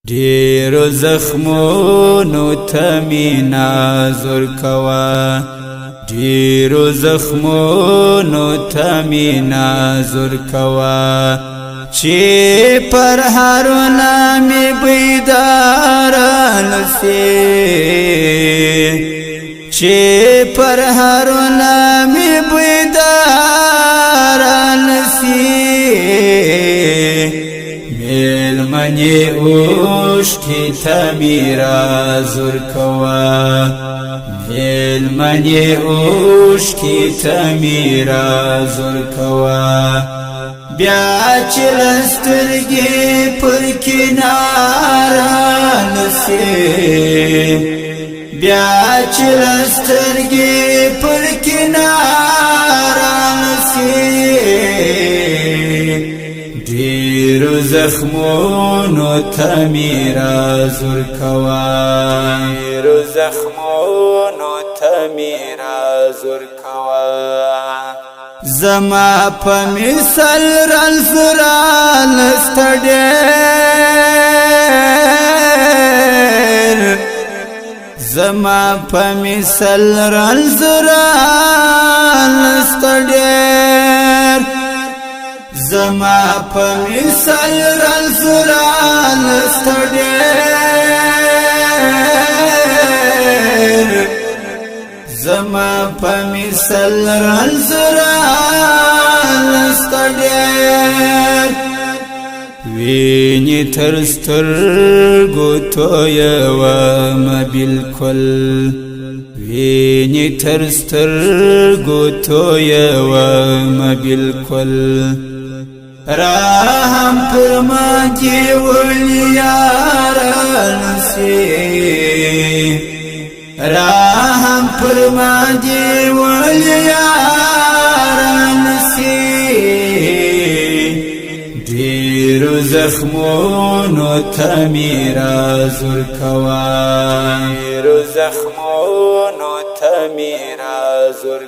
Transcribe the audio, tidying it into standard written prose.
ډیرو زخمونو ته می نازور کوا ډیرو زخمونو ته می نازور کوا چې پر هارونه می بیدار نسی چې پر هارونه می بیدار نسی ملمنی اوشتی تا میرا زور کوا ملمنی اوشتی تا میرا زور کوا بیا چلسترگی پر کنارا نسی بیا چلسترگی پر کنارا نسی ډیرو زخمونو ته میرا زور کوا ډیرو زخمونو ته میرا زور کوا زما په مثال رل زرال ستډیر زما په مثال رل زرال ستډیر زما په مثال رل زرال ستډیر زما په مثال رل زرال ستډیر ویني تر سترګو تویوم بالکل ویني تر سترګو تویوم بالکل راهم پر ما کې ولیار نسی راهم پر ما کې ولیار نسی ډیرو زخمونو ته میرا زور کوا ډیرو زخمونو ته میرا زور